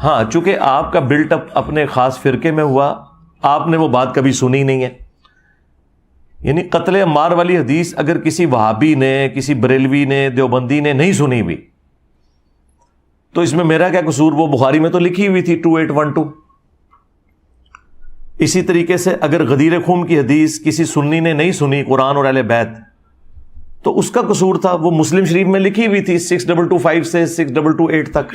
ہاں چونکہ آپ کا بلٹ اپ اپنے خاص فرقے میں ہوا، آپ نے وہ بات کبھی سنی نہیں ہے. یعنی قتل عمار والی حدیث اگر کسی وہابی نے، کسی بریلوی نے، دیوبندی نے نہیں سنی بھی تو اس میں میرا کیا قصور؟ وہ بخاری میں تو لکھی ہوئی تھی 2812. اسی طریقے سے اگر غدیر خون کی حدیث کسی سنی نے نہیں سنی قرآن اور اہل بیت تو اس کا قصور تھا، وہ مسلم شریف میں لکھی ہوئی تھی 6225 سے 6228 تک.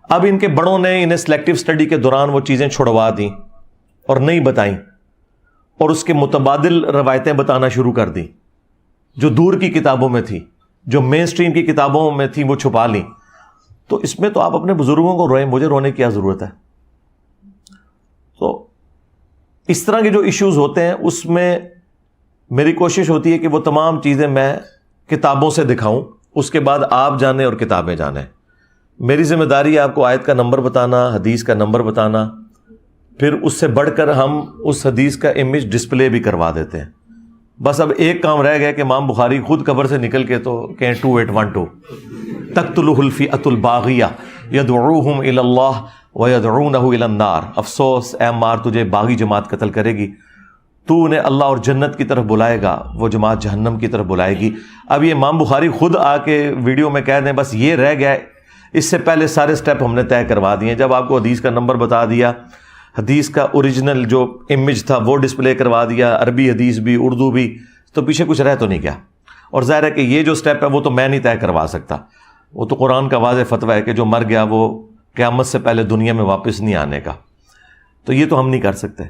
اب ان کے بڑوں نے انہیں سلیکٹو اسٹڈی کے دوران وہ چیزیں چھڑوا دیں اور نہیں بتائیں، اور اس کے متبادل روایتیں بتانا شروع کر دیں جو دور کی کتابوں میں تھی، جو مین سٹریم کی کتابوں میں تھی وہ چھپا لیں. تو اس میں تو آپ اپنے بزرگوں کو روئیں، مجھے رونے کی کیا ضرورت ہے؟ تو اس طرح کے جو ایشوز ہوتے ہیں اس میں میری کوشش ہوتی ہے کہ وہ تمام چیزیں میں کتابوں سے دکھاؤں، اس کے بعد آپ جانیں اور کتابیں جانیں. میری ذمہ داری ہے آپ کو آیت کا نمبر بتانا، حدیث کا نمبر بتانا، پھر اس سے بڑھ کر ہم اس حدیث کا امیج ڈسپلے بھی کروا دیتے ہیں. بس اب ایک کام رہ گیا کہ امام بخاری خود قبر سے نکل کے تو کہیں 2812 تقتلہ الفئۃ الباغیہ یدعوہم الی اللہ ویدعونہ الی النار. افسوس اے عمار، تجھے باغی جماعت قتل کرے گی، تو انہیں اللہ اور جنت کی طرف بلائے گا، وہ جماعت جہنم کی طرف بلائے گی. اب یہ امام بخاری خود آ کے ویڈیو میں کہہ دیں بس یہ رہ گیا، اس سے پہلے سارے سٹیپ ہم نے طے کروا دیے. جب آپ کو حدیث کا نمبر بتا دیا، حدیث کا اوریجنل جو امیج تھا وہ ڈسپلے کروا دیا، عربی حدیث بھی اردو بھی، تو پیچھے کچھ رہ تو نہیں گیا. اور ظاہر ہے کہ یہ جو سٹیپ ہے وہ تو میں نہیں طے کروا سکتا، وہ تو قرآن کا واضح فتویٰ ہے کہ جو مر گیا وہ قیامت سے پہلے دنیا میں واپس نہیں آنے کا. تو یہ تو ہم نہیں کر سکتے.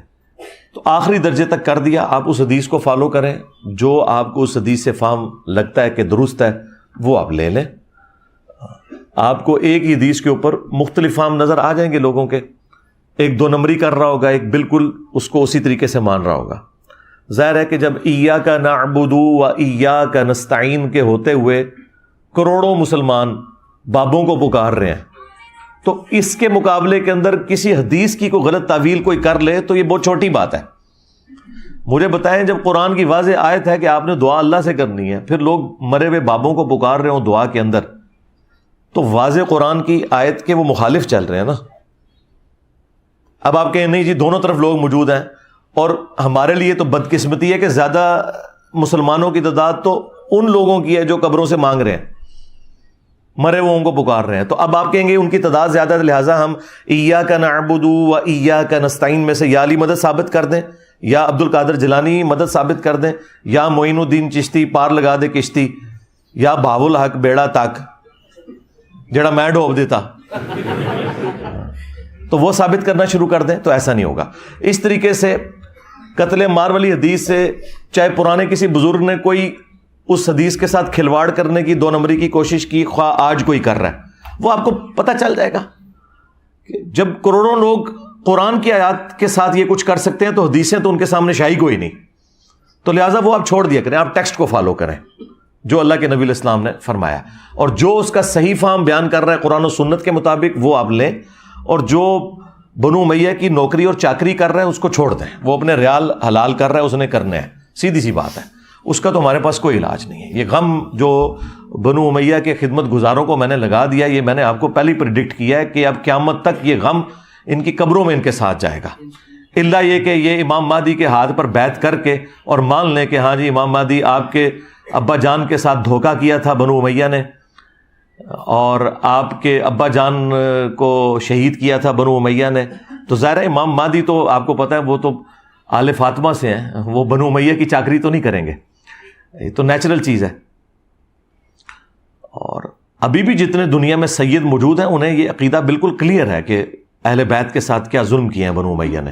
تو آخری درجے تک کر دیا. آپ اس حدیث کو فالو کریں، جو آپ کو اس حدیث سے فہم لگتا ہے کہ درست ہے وہ آپ لے لیں. آپ کو ایک ہی حدیث کے اوپر مختلف فہم نظر آ جائیں گے لوگوں کے، ایک دو نمبری کر رہا ہوگا، ایک بالکل اس کو اسی طریقے سے مان رہا ہوگا. ظاہر ہے کہ جب ایاک نعبد و ایاک نستعین کے ہوتے ہوئے کروڑوں مسلمان بابوں کو پکار رہے ہیں، تو اس کے مقابلے کے اندر کسی حدیث کی کوئی غلط تعویل کوئی کر لے تو یہ بہت چھوٹی بات ہے. مجھے بتائیں جب قرآن کی واضح آیت ہے کہ آپ نے دعا اللہ سے کرنی ہے، پھر لوگ مرے ہوئے بابوں کو پکار رہے ہوں دعا کے اندر، تو واضح قرآن کی آیت کے وہ مخالف چل رہے ہیں نا. اب آپ کہیں نہیں جی دونوں طرف لوگ موجود ہیں، اور ہمارے لیے تو بدقسمتی ہے کہ زیادہ مسلمانوں کی تعداد تو ان لوگوں کی ہے جو قبروں سے مانگ رہے ہیں، مرے وہ ان کو پکار رہے ہیں. تو اب آپ کہیں گے ان کی تعداد زیادہ ہے لہٰذا ہم ایاک نعبد و ایاک نستعین میں سے یا علی مدد ثابت کر دیں، یا عبد القادر جیلانی مدد ثابت کر دیں، یا معین الدین چشتی پار لگا دے کشتی، یا بہاو الحق بیڑا تک جڑا میں ڈوب دیتا، تو وہ ثابت کرنا شروع کر دیں. تو ایسا نہیں ہوگا. اس طریقے سے قتل عمار والی حدیث سے چاہے پرانے کسی بزرگ نے کوئی اس حدیث کے ساتھ کھلواڑ کرنے کی دو نمبری کی کوشش کی، خواہ آج کوئی کر رہا ہے، وہ آپ کو پتہ چل جائے گا کہ جب کروڑوں لوگ قرآن کی آیات کے ساتھ یہ کچھ کر سکتے ہیں تو حدیثیں تو ان کے سامنے شاہی کوئی نہیں. تو لہٰذا وہ آپ چھوڑ دیا کریں، آپ ٹیکسٹ کو فالو کریں جو اللہ کے نبی علیہ السلام نے فرمایا، اور جو اس کا صحیح فہم بیان کر رہا ہے قرآن و سنت کے مطابق وہ آپ لیں، اور جو بنو امیہ کی نوکری اور چاکری کر رہا ہے اس کو چھوڑ دیں. وہ اپنے ریال حلال کر رہا ہے، اس نے کرنے ہیں، سیدھی سی بات ہے. اس کا تو ہمارے پاس کوئی علاج نہیں ہے. یہ غم جو بنو امیہ کے خدمت گزاروں کو میں نے لگا دیا، یہ میں نے آپ کو پہلے ہی پریڈکٹ کیا ہے کہ اب قیامت تک یہ غم ان کی قبروں میں ان کے ساتھ جائے گا، الا یہ کہ یہ امام مہدی کے ہاتھ پر بیعت کر کے اور مان لیں کہ ہاں جی امام مہدی آپ کے ابا جان کے ساتھ دھوکہ کیا تھا بنو امیہ نے، اور آپ کے ابا جان کو شہید کیا تھا بنو امیہ نے. تو ظاہر ہے امام مہدی تو آپ کو پتہ ہے وہ تو آل فاطمہ سے ہیں، وہ بنو امیہ کی چاکری تو نہیں کریں گے، یہ تو نیچرل چیز ہے. اور ابھی بھی جتنے دنیا میں سید موجود ہیں انہیں یہ عقیدہ بالکل کلیئر ہے کہ اہل بیت کے ساتھ کیا ظلم کیے ہیں بنو امیہ نے.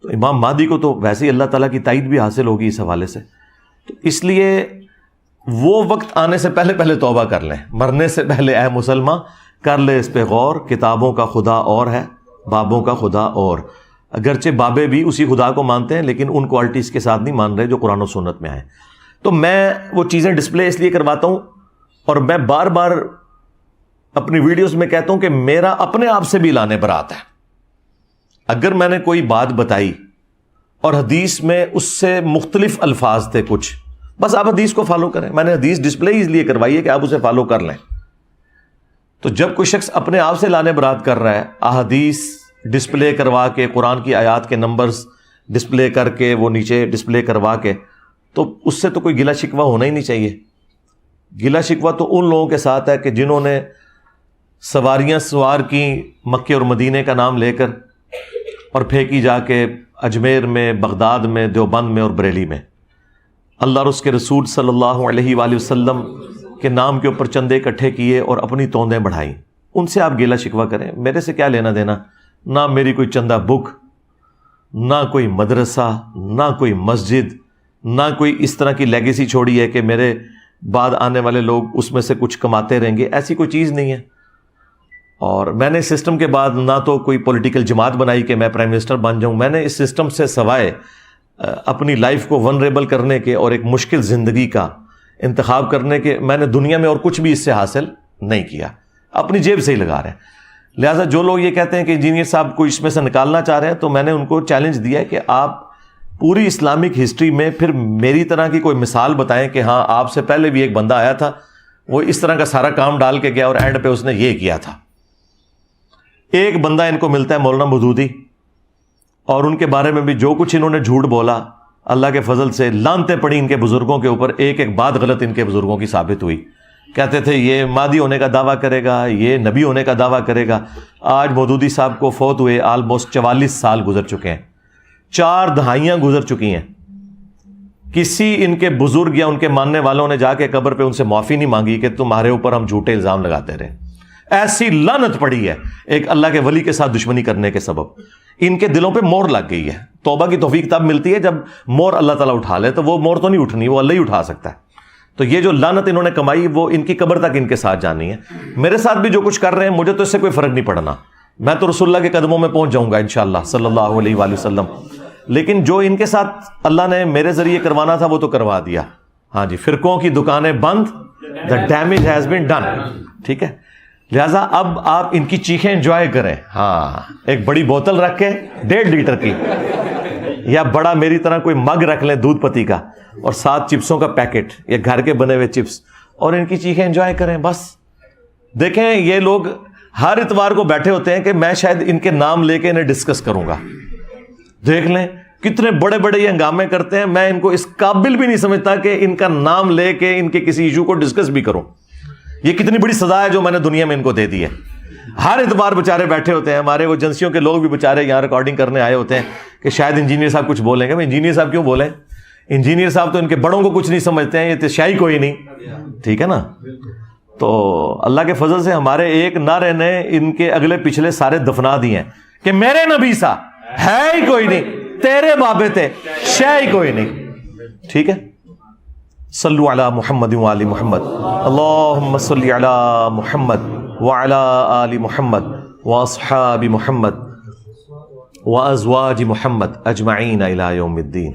تو امام مہدی کو تو ویسے ہی اللہ تعالیٰ کی تائید بھی حاصل ہوگی اس حوالے سے. تو اس لیے وہ وقت آنے سے پہلے توبہ کر لیں، مرنے سے پہلے اے مسلمان کر لے اس پہ غور. کتابوں کا خدا اور ہے، بابوں کا خدا اور. اگرچہ بابے بھی اسی خدا کو مانتے ہیں لیکن ان کوالٹیز کے ساتھ نہیں مان رہے جو قرآن و سنت میں ہیں. تو میں وہ چیزیں ڈسپلے اس لیے کرواتا ہوں، اور میں بار بار اپنی ویڈیوز میں کہتا ہوں کہ میرا اپنے آپ سے بھی لانے برات ہے. اگر میں نے کوئی بات بتائی اور حدیث میں اس سے مختلف الفاظ تھے کچھ، بس آپ حدیث کو فالو کریں. میں نے حدیث ڈسپلے اس لیے کروائی ہے کہ آپ اسے فالو کر لیں. تو جب کوئی شخص اپنے آپ سے لانے برات کر رہا ہے، احادیث ڈسپلے کروا کے، قرآن کی آیات کے نمبرز ڈسپلے کر کے، وہ نیچے ڈسپلے کروا کے، تو اس سے تو کوئی گلا شکوہ ہونا ہی نہیں چاہیے. گلا شکوہ تو ان لوگوں کے ساتھ ہے کہ جنہوں نے سواریاں سوار کی مکے اور مدینے کا نام لے کر اور پھینکی جا کے اجمیر میں، بغداد میں، دیوبند میں اور بریلی میں. اللہ اور اس کے رسول صلی اللہ علیہ وآلہ وسلم کے نام کے اوپر چندے اکٹھے کیے اور اپنی توندیں بڑھائیں. ان سے آپ گیلا شکوہ کریں، میرے سے کیا لینا دینا؟ نہ میری کوئی چندہ بک، نہ کوئی مدرسہ، نہ کوئی مسجد، نہ کوئی اس طرح کی لیگیسی چھوڑی ہے کہ میرے بعد آنے والے لوگ اس میں سے کچھ کماتے رہیں گے. ایسی کوئی چیز نہیں ہے. اور میں نے اس سسٹم کے بعد نہ تو کوئی پولیٹیکل جماعت بنائی کہ میں پرائم منسٹر بن جاؤں. میں نے اس سسٹم سے سوائے اپنی لائف کو ونریبل کرنے کے اور ایک مشکل زندگی کا انتخاب کرنے کے، میں نے دنیا میں اور کچھ بھی اس سے حاصل نہیں کیا. اپنی جیب سے ہی لگا رہے ہیں. لہٰذا جو لوگ یہ کہتے ہیں کہ انجینئر صاحب کو اس میں سے نکالنا چاہ رہے ہیں، تو میں نے ان کو چیلنج دیا ہے کہ آپ پوری اسلامک ہسٹری میں پھر میری طرح کی کوئی مثال بتائیں کہ ہاں آپ سے پہلے بھی ایک بندہ آیا تھا، وہ اس طرح کا سارا کام ڈال کے گیا اور اینڈ پہ اس نے یہ کیا تھا. ایک بندہ ان کو ملتا ہے مولانا مودودی، اور ان کے بارے میں بھی جو کچھ انہوں نے جھوٹ بولا، اللہ کے فضل سے لعنتیں پڑی ان کے بزرگوں کے اوپر. ایک ایک بات غلط ان کے بزرگوں کی ثابت ہوئی. کہتے تھے یہ مہدی ہونے کا دعویٰ کرے گا، یہ نبی ہونے کا دعویٰ کرے گا. آج مودودی صاحب کو فوت ہوئے آلموسٹ 44 سال گزر چکے ہیں، 4 دہائیاں گزر چکی ہیں. کسی ان کے بزرگ یا ان کے ماننے والوں نے جا کے قبر پہ ان سے معافی نہیں مانگی کہ تمہارے اوپر ہم جھوٹے الزام لگاتے رہے. ایسی لعنت پڑی ہے ایک اللہ کے ولی کے ساتھ دشمنی کرنے کے سبب. ان کے دلوں پہ مور لگ گئی ہے. توبہ کی توفیق تب ملتی ہے جب مور اللہ تعالیٰ اٹھا لے، تو وہ مور تو نہیں اٹھنی، وہ اللہ ہی اٹھا سکتا ہے. تو یہ جو لعنت انہوں نے کمائی وہ ان کی قبر تک ان کے ساتھ جانی ہے. میرے ساتھ بھی جو کچھ کر رہے ہیں مجھے تو اس سے کوئی فرق نہیں پڑنا. میں تو رسول اللہ کے قدموں میں پہنچ جاؤں گا انشاءاللہ صلی اللہ علیہ وآلہ وسلم. لیکن جو ان کے ساتھ اللہ نے میرے ذریعے کروانا تھا وہ تو کروا دیا. ہاں جی، فرقوں کی دکانیں بند، the damage has been done. ٹھیک ہے، لہٰذا اب آپ ان کی چیخیں انجوائے کریں. ہاں، ایک بڑی بوتل رکھ کے 1.5 لیٹر کی، یا بڑا میری طرح کوئی مگ رکھ لیں دودھ پتی کا، اور 7 چپسوں کا پیکٹ یا گھر کے بنے ہوئے چپس، اور ان کی چیخیں انجوائے کریں. بس دیکھیں یہ لوگ ہر اتوار کو بیٹھے ہوتے ہیں کہ میں شاید ان کے نام لے کے انہیں ڈسکس کروں گا. دیکھ لیں کتنے بڑے بڑے یہ ہنگامے کرتے ہیں. میں ان کو اس قابل بھی نہیں سمجھتا کہ ان کا نام لے کے ان کے کسی ایشو کو ڈسکس بھی کروں. یہ کتنی بڑی سزا ہے جو میں نے دنیا میں ان کو دے دی ہے. ہر اتوار بیچارے بیٹھے ہوتے ہیں. ہمارے وہ ایجنسیوں کے لوگ بھی بیچارے یہاں ریکارڈنگ کرنے آئے ہوتے ہیں کہ شاید انجینئر صاحب کچھ بولیں گے. میں انجینئر صاحب کیوں بولیں؟ انجینئر صاحب تو ان کے بڑوں کو کچھ نہیں سمجھتے ہیں، یہ تو شاہی کوئی نہیں. ٹھیک ہے نا. تو اللہ کے فضل سے ہمارے ایک نعرے نے ان کے اگلے پچھلے سارے دفنا دیے ہیں کہ میرے نبی سا ہے ہی کوئی نہیں، تیرے بابے تھے شے ہی کوئی نہیں. ٹھیک ہے، صلو علی محمد وآل محمد، اللہم صلی علی محمد وعلی آل محمد واصحاب محمد وازواج محمد اجمعین الی یوم الدین.